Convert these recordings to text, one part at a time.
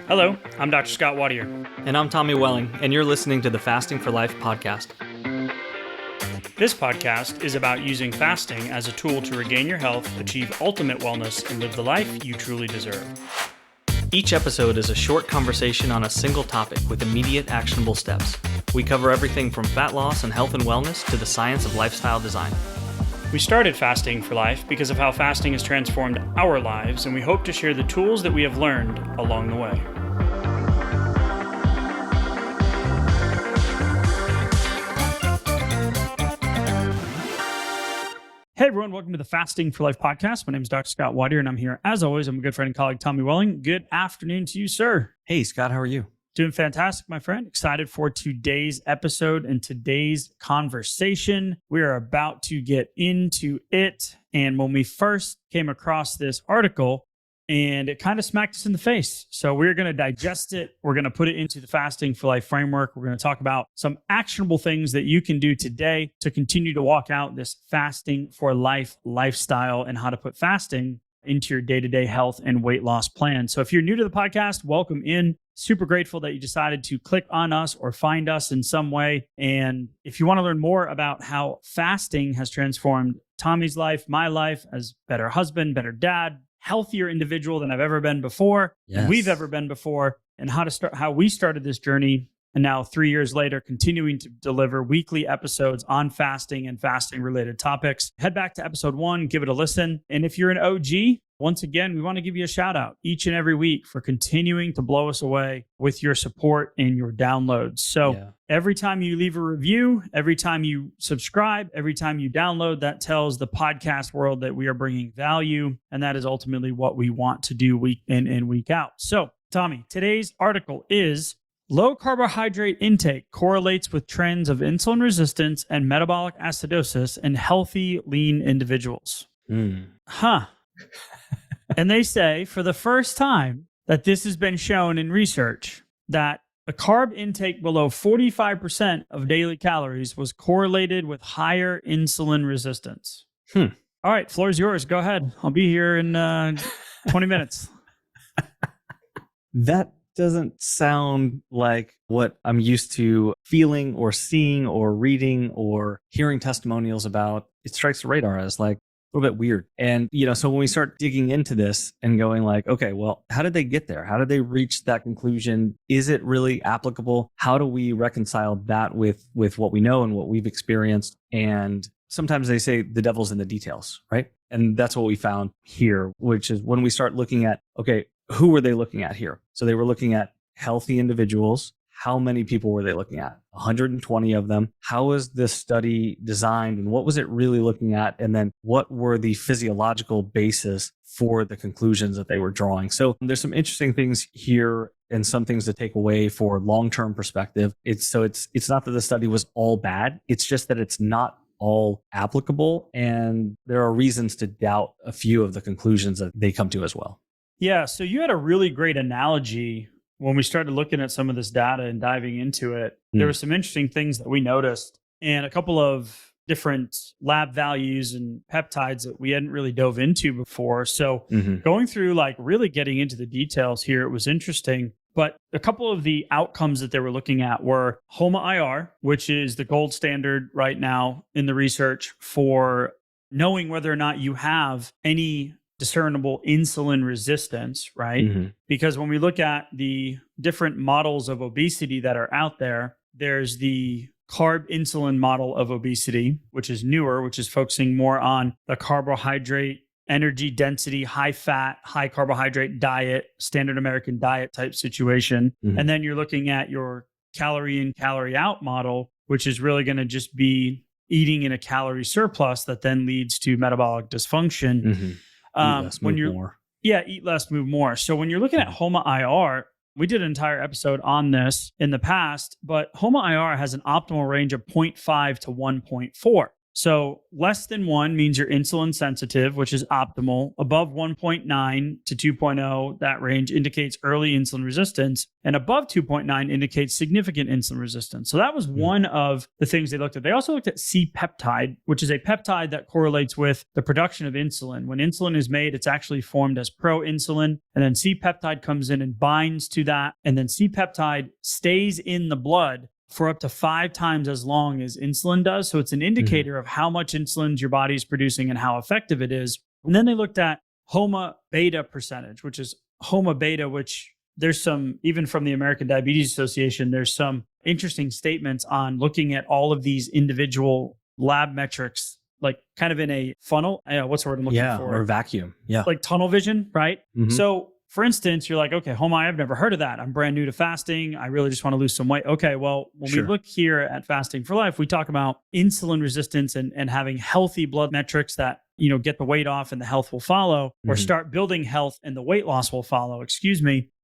Hello, I'm Dr. Scott Wadier. And I'm Tommy Welling, and you're listening to the Fasting for Life podcast. This podcast is about using fasting as a tool to regain your health, achieve ultimate wellness, and live the life you truly deserve. Each episode is a short conversation on a single topic with immediate actionable steps. We cover everything from fat loss and health and wellness to the science of lifestyle design. We started Fasting for Life because of how fasting has transformed our lives, and we hope to share the tools that we have learned along the way. Hey everyone, welcome to the Fasting for Life podcast. My name is Dr. Scott Wadier, and I'm here, as always, I'm a good friend and colleague, Tommy Welling. Good afternoon to you, sir. Hey, Scott, how are you? Doing fantastic, my friend. Excited for today's episode and today's conversation. We are about to get into it. And when we first came across this article, and it kind of smacked us in the face. So we're going to digest it. We're going to put it into the Fasting for Life framework. We're going to talk about some actionable things that you can do today to continue to walk out this Fasting for Life lifestyle and how to put fasting into your day-to-day health and weight loss plan. So if you're new to the podcast, welcome in. Super grateful that you decided to click on us or find us in some way. And if you want to learn more about how fasting has transformed Tommy's life, my life as better husband, better dad, healthier individual than I've ever been before, and we've ever been before, and how we started this journey. And now 3 years later, continuing to deliver weekly episodes on fasting and fasting related topics. Head back to episode 1, give it a listen. And if you're an OG, once again, we want to give you a shout out each and every week for continuing to blow us away with your support and your downloads. So every time you leave a review, every time you subscribe, every time you download, that tells the podcast world that we are bringing value. And that is ultimately what we want to do week in and week out. So Tommy, today's article is low carbohydrate intake correlates with trends of insulin resistance and metabolic acidosis in healthy, lean individuals. And they say for the first time that this has been shown in research that a carb intake below 45% of daily calories was correlated with higher insulin resistance. All right, floor is yours. Go ahead. I'll be here in 20 minutes. That doesn't sound like what I'm used to feeling or seeing or reading or hearing testimonials about. It strikes the radar as like a little bit weird. And, so when we start digging into this and going like, okay, well, how did they get there? How did they reach that conclusion? Is it really applicable? How do we reconcile that with what we know and what we've experienced? And sometimes they say the devil's in the details, right? And that's what we found here, which is when we start looking at, okay, who were they looking at here? So they were looking at healthy individuals. How many people were they looking at? 120 of them. How was this study designed and what was it really looking at? And then what were the physiological basis for the conclusions that they were drawing? So there's some interesting things here and some things to take away for long-term perspective. It's not that the study was all bad. It's just that it's not all applicable. And there are reasons to doubt a few of the conclusions that they come to as well. Yeah, so you had a really great analogy when we started looking at some of this data and diving into it. There were some interesting things that we noticed and a couple of different lab values and peptides that we hadn't really dove into before. So going through like really getting into the details here, it was interesting. But a couple of the outcomes that they were looking at were HOMA-IR, which is the gold standard right now in the research for knowing whether or not you have any discernible insulin resistance, right? Because when we look at the different models of obesity that are out there, there's the carb insulin model of obesity, which is newer, which is focusing more on the carbohydrate, energy density, high fat, high carbohydrate diet, standard American diet type situation. And then you're looking at your calorie in, calorie out model, which is really going to just be eating in a calorie surplus that then leads to metabolic dysfunction. Eat less, move more. Yeah, eat less, move more. So when you're looking at HOMA-IR, we did an entire episode on this in the past, but HOMA-IR has an optimal range of 0.5 to 1.4. So less than 1 means you're insulin sensitive, which is optimal. Above 1.9 to 2.0, that range indicates early insulin resistance. And above 2.9 indicates significant insulin resistance. So that was one of the things they looked at. They also looked at C-peptide, which is a peptide that correlates with the production of insulin. When insulin is made, it's actually formed as proinsulin. And then C-peptide comes in and binds to that. And then C-peptide stays in the blood for up to 5 times as long as insulin does. So it's an indicator of how much insulin your body is producing and how effective it is. And then they looked at HOMA beta percentage, which is HOMA beta, which there's some, even from the American Diabetes Association, there's some interesting statements on looking at all of these individual lab metrics, like kind of in a funnel. What's the word I'm looking for? Or vacuum. Yeah. Like tunnel vision, right? So for instance, you're like, okay, HOMA, I've never heard of that. I'm brand new to fasting. I really just want to lose some weight. Okay, well, when we look here at Fasting for Life, we talk about insulin resistance and having healthy blood metrics that, get the weight off and the health will follow, or start building health and the weight loss will follow,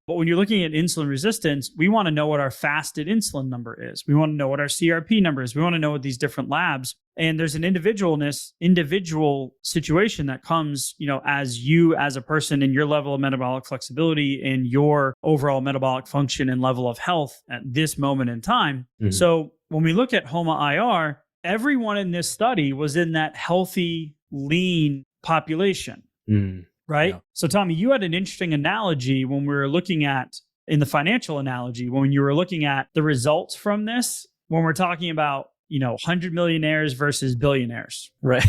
But when you're looking at insulin resistance, we want to know what our fasted insulin number is. We want to know what our CRP number is. We want to know what these different labs. And there's an individual situation that comes, as you as a person and your level of metabolic flexibility and your overall metabolic function and level of health at this moment in time. So when we look at HOMA IR, everyone in this study was in that healthy, lean population. Right? Yeah. So Tommy, you had an interesting analogy when we were looking at, in the financial analogy, when you were looking at the results from this, when we're talking about, 100 millionaires versus billionaires. Right.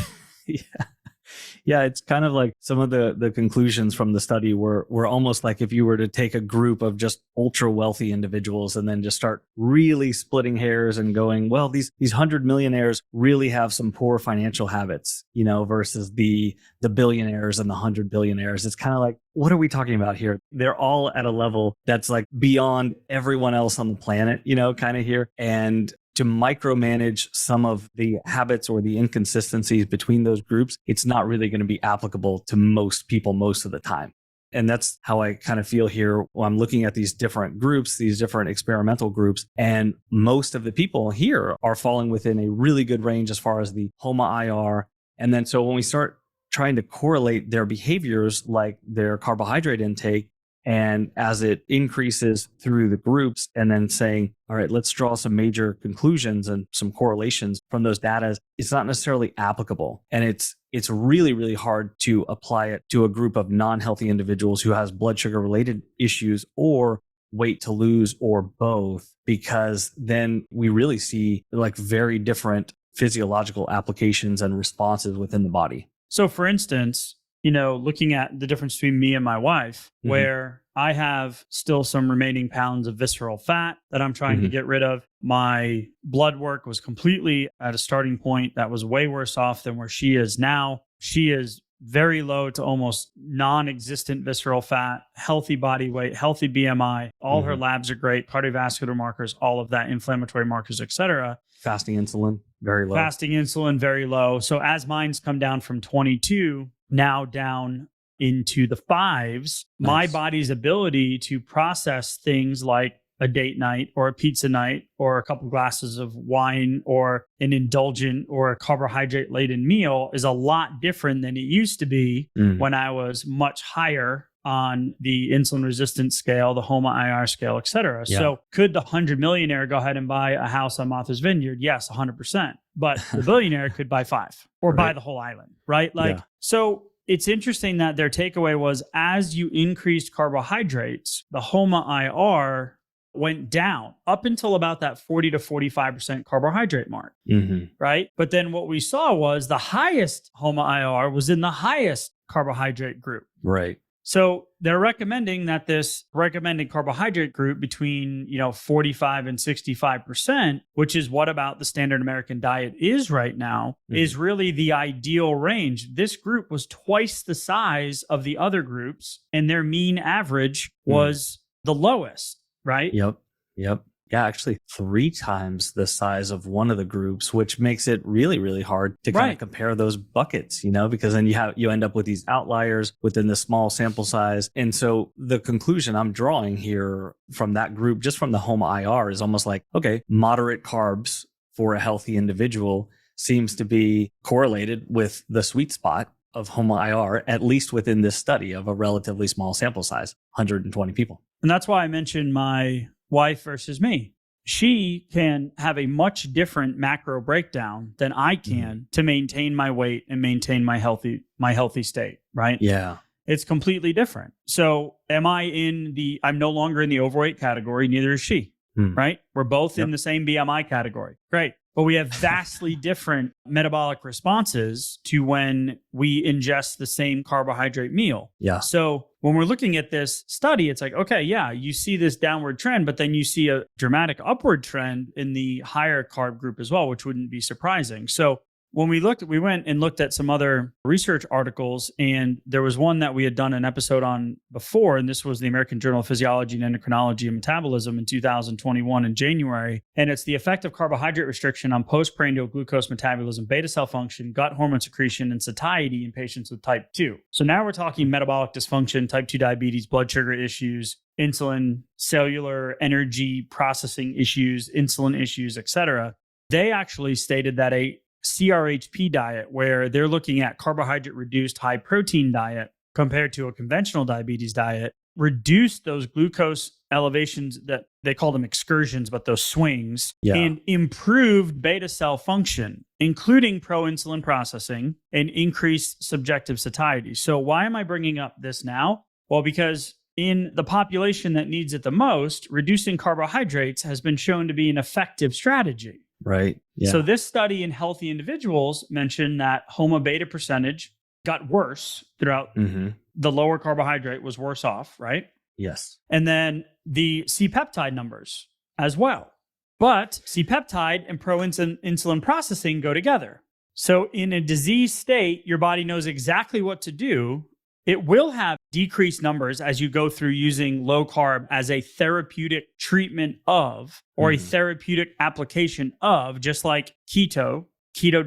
Yeah, it's kind of like some of the conclusions from the study were almost like if you were to take a group of just ultra wealthy individuals and then just start really splitting hairs and going, well, these 100 millionaires really have some poor financial habits, versus the billionaires and the 100 billionaires. It's kind of like, what are we talking about here? They're all at a level that's like beyond everyone else on the planet, kind of here. And to micromanage some of the habits or the inconsistencies between those groups, it's not really going to be applicable to most people most of the time. And that's how I kind of feel here when I'm looking at these different groups, these different experimental groups. And most of the people here are falling within a really good range as far as the HOMA IR. And then so when we start trying to correlate their behaviors, like their carbohydrate intake, and as it increases through the groups, and then saying, all right, let's draw some major conclusions and some correlations from those data, it's not necessarily applicable. And it's really, really hard to apply it to a group of non-healthy individuals who has blood sugar related issues or weight to lose or both, because then we really see like very different physiological applications and responses within the body. So for instance, looking at the difference between me and my wife, where I have still some remaining pounds of visceral fat that I'm trying to get rid of. My blood work was completely at a starting point that was way worse off than where she is now. She is very low to almost non-existent visceral fat, healthy body weight, healthy BMI. All her labs are great, cardiovascular markers, all of that, inflammatory markers, etc. Fasting insulin, very low. So as mine's come down from 22, now down into the 5s, my body's ability to process things like a date night or a pizza night or a couple glasses of wine or an indulgent or a carbohydrate laden meal is a lot different than it used to be when I was much higher on the insulin resistance scale, the HOMA IR scale, et cetera. Yeah. So could the 100 millionaire go ahead and buy a house on Martha's Vineyard? Yes, 100%. But the billionaire could buy 5 or buy the whole island, right? So it's interesting that their takeaway was as you increased carbohydrates, the HOMA IR went down up until about that 40 to 45% carbohydrate mark, right? But then what we saw was the highest HOMA IR was in the highest carbohydrate group. Right. So they're recommending that this recommended carbohydrate group between, 45 and 65%, which is what about the standard American diet is right now, is really the ideal range. This group was twice the size of the other groups, and their mean average was the lowest, right? Yep. Yeah, actually 3 times the size of one of the groups, which makes it really, really hard to kind of compare those buckets, because then you end up with these outliers within the small sample size. And so the conclusion I'm drawing here from that group, just from the HOMA IR, is almost like, okay, moderate carbs for a healthy individual seems to be correlated with the sweet spot of HOMA-IR, at least within this study of a relatively small sample size, 120 people. And that's why I mentioned my wife versus me. She can have a much different macro breakdown than I can to maintain my weight and maintain my healthy state, right? Yeah. It's completely different. So I'm no longer in the overweight category, neither is she, right? We're both in the same BMI category. Great. But we have vastly different metabolic responses to when we ingest the same carbohydrate meal. Yeah. So when we're looking at this study, it's like, okay, yeah, you see this downward trend, but then you see a dramatic upward trend in the higher carb group as well, which wouldn't be surprising. So when we went and looked at some other research articles, and there was one that we had done an episode on before, and this was the American Journal of Physiology and Endocrinology and Metabolism in 2021 in January. And it's the effect of carbohydrate restriction on postprandial glucose metabolism, beta cell function, gut hormone secretion, and satiety in patients with type 2. So now we're talking metabolic dysfunction, type 2 diabetes, blood sugar issues, insulin, cellular energy processing issues, insulin issues, etc. They actually stated that a CRHP diet, where they're looking at carbohydrate reduced high protein diet compared to a conventional diabetes diet, reduced those glucose elevations, that they call them excursions, but those swings, and improved beta cell function, including pro-insulin processing and increased subjective satiety. So why am I bringing up this now? Well, because in the population that needs it the most, reducing carbohydrates has been shown to be an effective strategy. Right. Yeah. So this study in healthy individuals mentioned that HOMA beta percentage got worse throughout. The lower carbohydrate was worse off, right? Yes. And then the C-peptide numbers as well. But C-peptide and pro-insulin processing go together. So in a disease state, your body knows exactly what to do. It will have decreased numbers as you go through using low carb as a therapeutic treatment of, or a therapeutic application of, just like keto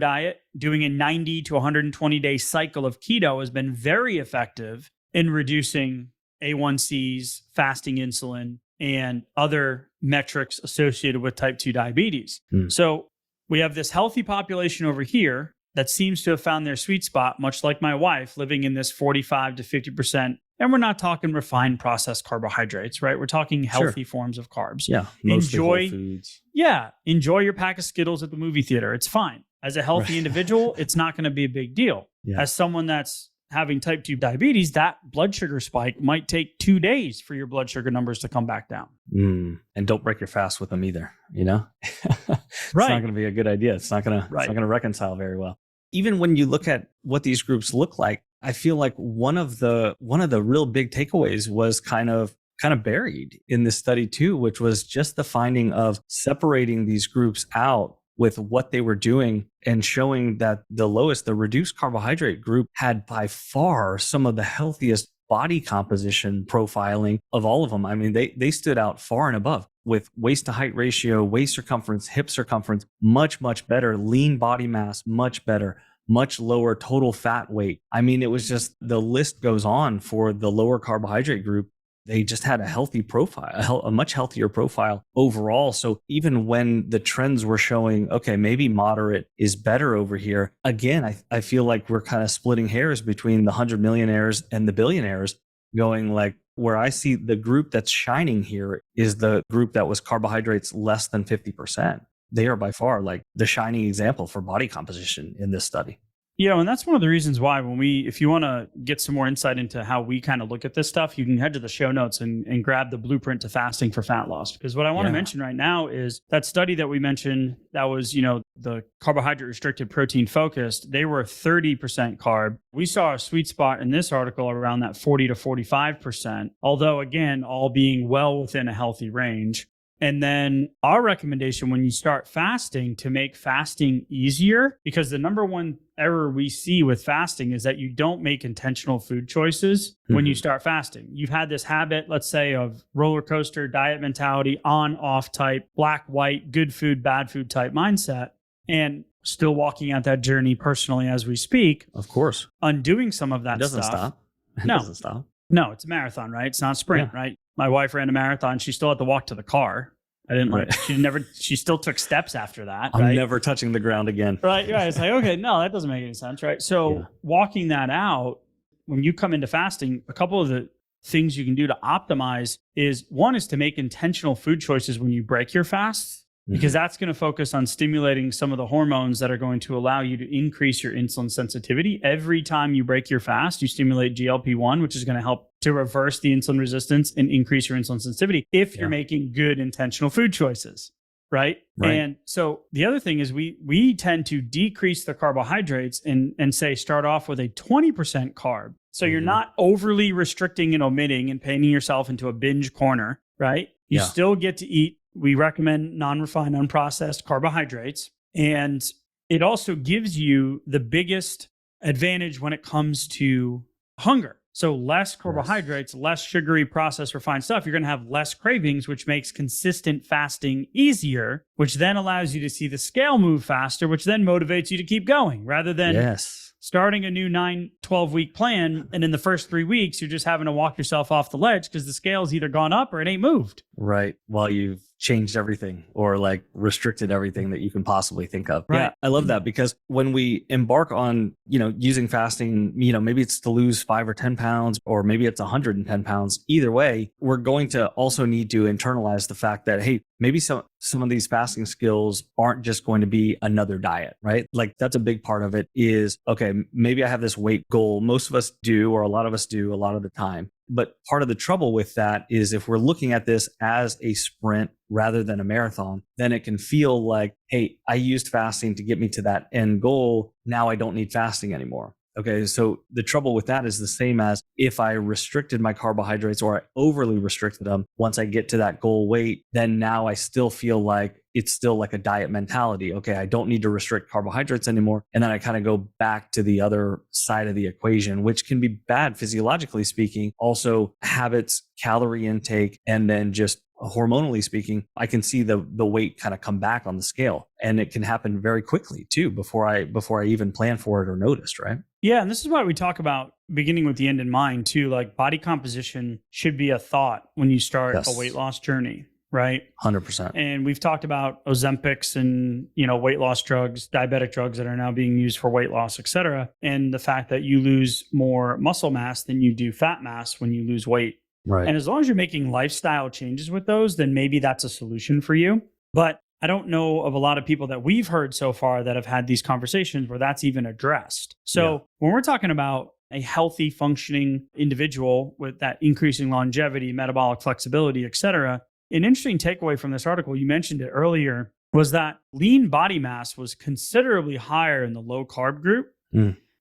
diet, doing a 90 to 120 day cycle of keto has been very effective in reducing A1Cs, fasting insulin, and other metrics associated with type 2 diabetes. So we have this healthy population over here that seems to have found their sweet spot, much like my wife, living in this 45 to 50%. And we're not talking refined processed carbohydrates, right? We're talking healthy forms of carbs. Yeah. Mostly whole foods. Yeah. Enjoy your pack of Skittles at the movie theater. It's fine. As a healthy individual, it's not going to be a big deal. Yeah. As someone that's having type 2 diabetes, that blood sugar spike might take 2 days for your blood sugar numbers to come back down. And don't break your fast with them either, you know? It's Right. not going to be a good idea. It's not going to reconcile very well. Even when you look at what these groups look like, I feel like one of the real big takeaways was kind of buried in this study too, which was just the finding of separating these groups out with what they were doing and showing that the reduced carbohydrate group had by far some of the healthiest body composition profiling of all of them. I mean, they stood out far and above, with waist to height ratio, waist circumference, hip circumference, much, much better, lean body mass, much better, much lower total fat weight. I mean, it was just, the list goes on for the lower carbohydrate group. They just had a healthy profile, a much healthier profile overall. So even when the trends were showing, okay, maybe moderate is better over here, again, I feel like we're kind of splitting hairs between the 100 millionaires and the billionaires, going like, where I see the group that's shining here is the group that was carbohydrates less than 50%. They are by far like the shining example for body composition in this study. And that's one of the reasons why if you want to get some more insight into how we kind of look at this stuff, you can head to the show notes and grab the blueprint to fasting for fat loss. Because what I want to mention right now is that study that we mentioned that was, the carbohydrate restricted protein focused, they were 30% carb. We saw a sweet spot in this article around that 40 to 45%, although again, all being well within a healthy range. And then our recommendation when you start fasting, to make fasting easier, because the number one error we see with fasting is that you don't make intentional food choices when you start fasting. You've had this habit, let's say, of roller coaster diet mentality, on, off type, black, white, good food, bad food type mindset, and still walking out that journey personally as we speak. Of course. Undoing some of that It doesn't stuff. stop. It doesn't stop. No, it's a marathon, right? It's not a sprint, right? My wife ran a marathon. She still had to walk to the car I didn't like, Right. she still took steps after that. I'm right? never touching the ground again. Right. It's like, okay, no, that doesn't make any sense. Right. So Yeah. walking that out, when you come into fasting, a couple of the things you can do to optimize is one is to make intentional food choices when you break your fast, because that's going to focus on stimulating some of the hormones that are going to allow you to increase your insulin sensitivity. Every time you break your fast, you stimulate GLP-1, which is going to help to reverse the insulin resistance and increase your insulin sensitivity if you're making good intentional food choices. Right. And so the other thing is we tend to decrease the carbohydrates and say start off with a 20% carb. So you're not overly restricting and omitting and painting yourself into a binge corner, right? You still get to eat. We recommend non-refined, unprocessed carbohydrates. And it also gives you the biggest advantage when it comes to hunger. So less carbohydrates, less sugary, processed, refined stuff. You're going to have less cravings, which makes consistent fasting easier, which then allows you to see the scale move faster, which then motivates you to keep going rather than starting a new 9-12 week plan. And in the first 3 weeks, you're just having to walk yourself off the ledge because the scale's either gone up or it ain't moved. Right. While you've changed everything or like restricted everything that you can possibly think of. Right. Yeah. I love that because when we embark on, using fasting, maybe it's to lose 5 or 10 pounds, or maybe it's 110 pounds. Either way, we're going to also need to internalize the fact that, hey, maybe some of these fasting skills aren't just going to be another diet, right? Like that's a big part of it is, okay, maybe I have this weight goal. Most of us do, or a lot of us do a lot of the time. But part of the trouble with that is if we're looking at this as a sprint rather than a marathon, then it can feel like, hey, I used fasting to get me to that end goal. Now I don't need fasting anymore. Okay, so the trouble with that is the same as if I restricted my carbohydrates or I overly restricted them. Once I get to that goal weight, then now I still feel like it's still like a diet mentality. Okay, I don't need to restrict carbohydrates anymore. And then I kind of go back to the other side of the equation, which can be bad physiologically speaking. Also habits, calorie intake, and then just hormonally speaking, I can see the weight kind of come back on the scale, and it can happen very quickly too before I even plan for it or noticed, right? Yeah, and this is why we talk about beginning with the end in mind too. Like body composition should be a thought when you start a weight loss journey, right? 100%. And we've talked about Ozempics and weight loss drugs, diabetic drugs that are now being used for weight loss, et cetera, and the fact that you lose more muscle mass than you do fat mass when you lose weight. Right. And as long as you're making lifestyle changes with those, then maybe that's a solution for you. But I don't know of a lot of people that we've heard so far that have had these conversations where that's even addressed. So when we're talking about a healthy, functioning individual with that increasing longevity, metabolic flexibility, et cetera, an interesting takeaway from this article, you mentioned it earlier, was that lean body mass was considerably higher in the low carb group.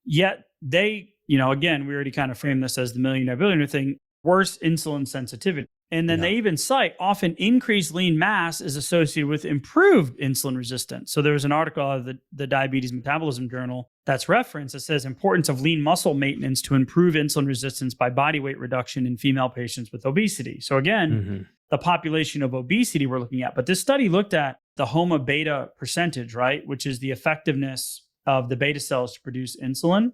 Yet they, again, we already kind of framed this as the millionaire billionaire thing, worse insulin sensitivity. And then they even cite often increased lean mass is associated with improved insulin resistance. So there was an article out of the Diabetes Metabolism Journal that's referenced that says importance of lean muscle maintenance to improve insulin resistance by body weight reduction in female patients with obesity. So again, the population of obesity we're looking at. But this study looked at the HOMA beta percentage, right? Which is the effectiveness of the beta cells to produce insulin.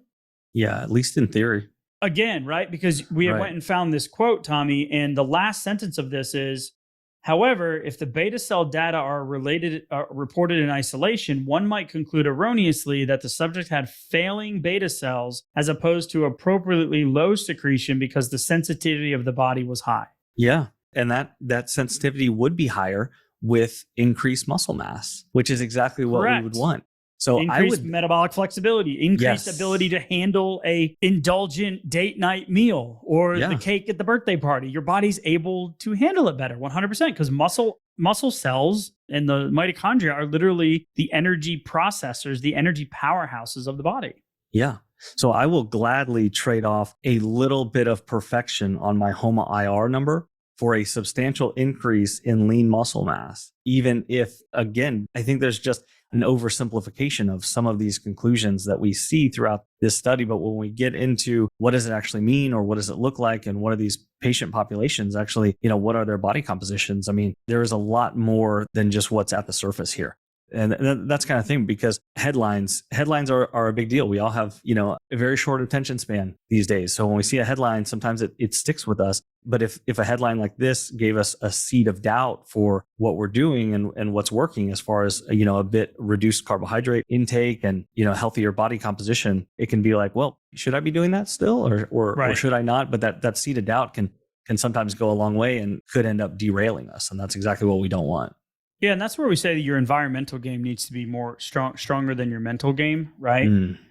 Yeah, at least in theory. Again, right? Because we went and found this quote, Tommy, and the last sentence of this is, however, if the beta cell data are reported in isolation, one might conclude erroneously that the subject had failing beta cells as opposed to appropriately low secretion because the sensitivity of the body was high. Yeah. And that sensitivity would be higher with increased muscle mass, which is exactly what we would want. So increased metabolic flexibility, increased ability to handle a indulgent date night meal or the cake at the birthday party. Your body's able to handle it better, 100%, because muscle cells and the mitochondria are literally the energy processors, the energy powerhouses of the body. Yeah. So I will gladly trade off a little bit of perfection on my HOMA IR number for a substantial increase in lean muscle mass, even if, again, I think there's just an oversimplification of some of these conclusions that we see throughout this study. But when we get into what does it actually mean, or what does it look like, and what are these patient populations actually, what are their body compositions? I mean, there is a lot more than just what's at the surface here. And that's kind of thing, because headlines are a big deal. We all have, a very short attention span these days. So when we see a headline, sometimes it sticks with us. But if a headline like this gave us a seed of doubt for what we're doing and what's working as far as, a bit reduced carbohydrate intake and, healthier body composition, it can be like, well, should I be doing that still or should I not? But that seed of doubt can sometimes go a long way and could end up derailing us. And that's exactly what we don't want. Yeah. And that's where we say that your environmental game needs to be more stronger than your mental game, right?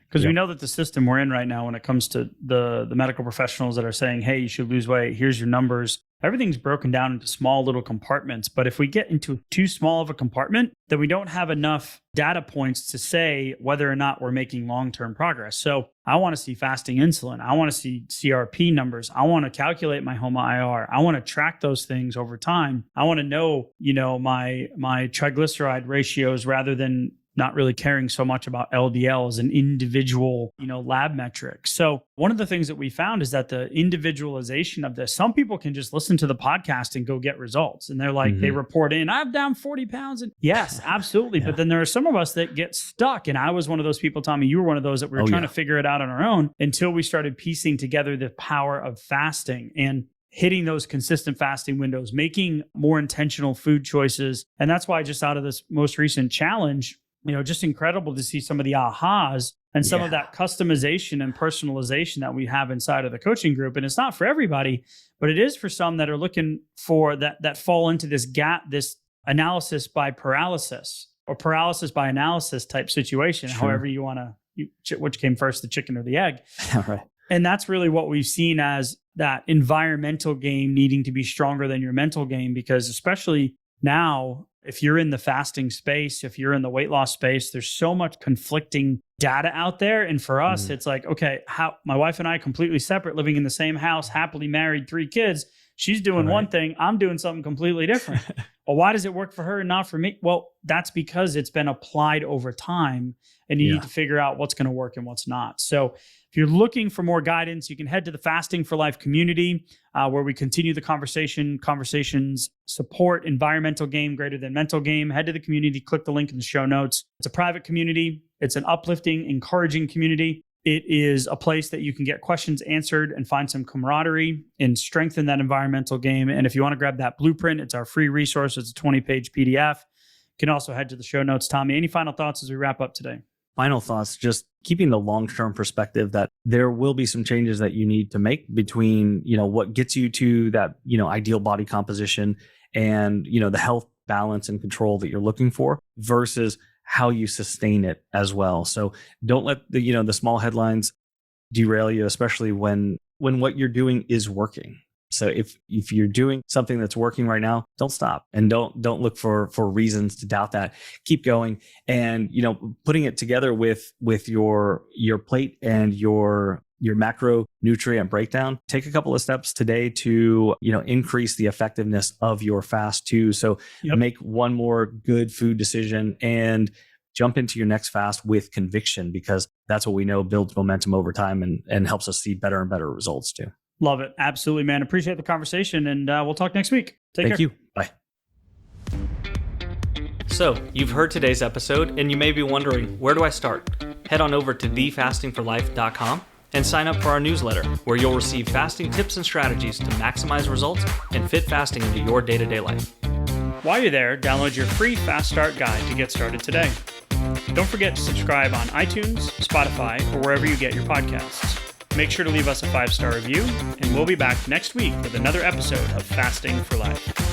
Because we know that the system we're in right now, when it comes to the medical professionals that are saying, hey, you should lose weight, here's your numbers, everything's broken down into small little compartments. But if we get into too small of a compartment, then we don't have enough data points to say whether or not we're making long-term progress. So I want to see fasting insulin. I want to see CRP numbers. I want to calculate my HOMA-IR. I want to track those things over time. I want to know, my triglyceride ratios rather than not really caring so much about LDL as an individual, lab metric. So one of the things that we found is that the individualization of this, some people can just listen to the podcast and go get results. And they're like, they report in, I'm down 40 pounds. And yes, absolutely. But then there are some of us that get stuck. And I was one of those people, Tommy, you were one of those that we were trying to figure it out on our own until we started piecing together the power of fasting and hitting those consistent fasting windows, making more intentional food choices. And that's why just out of this most recent challenge, just incredible to see some of the ahas and some of that customization and personalization that we have inside of the coaching group. And it's not for everybody, but it is for some that are looking for that fall into this gap, this analysis by paralysis or paralysis by analysis type situation, however you want to, which came first, the chicken or the egg. Right. And that's really what we've seen as that environmental game needing to be stronger than your mental game, because especially now, if you're in the fasting space, if you're in the weight loss space, there's so much conflicting data out there. And for us, it's like, okay, my wife and I completely separate, living in the same house, happily married, 3 kids. She's doing one thing. I'm doing something completely different. Well, why does it work for her and not for me? Well, that's because it's been applied over time and you need to figure out what's going to work and what's not. So if you're looking for more guidance, you can head to the Fasting for Life community where we continue the conversations, support environmental game greater than mental game. Head to the community, click the link in the show notes. It's a private community. It's an uplifting, encouraging community. It is a place that you can get questions answered and find some camaraderie and strengthen that environmental game. And if you want to grab that blueprint, it's our free resource. It's a 20-page PDF. You can also head to the show notes. Tommy, any final thoughts as we wrap up today? Final thoughts, just keeping the long-term perspective that there will be some changes that you need to make between, what gets you to that, ideal body composition and, the health balance and control that you're looking for versus how you sustain it as well. So don't let the small headlines derail you, especially when what you're doing is working. So if you're doing something that's working right now, don't stop and don't look for reasons to doubt that. Keep going and putting it together with your plate and your macronutrient breakdown. Take a couple of steps today to increase the effectiveness of your fast too. So make one more good food decision and jump into your next fast with conviction, because that's what we know builds momentum over time and helps us see better and better results too. Love it. Absolutely, man. Appreciate the conversation, and we'll talk next week. Take care. Thank you. Bye. So, you've heard today's episode, and you may be wondering, where do I start? Head on over to thefastingforlife.com and sign up for our newsletter, where you'll receive fasting tips and strategies to maximize results and fit fasting into your day-to-day life. While you're there, download your free Fast Start guide to get started today. Don't forget to subscribe on iTunes, Spotify, or wherever you get your podcasts. Make sure to leave us a 5-star review, and we'll be back next week with another episode of Fasting for Life.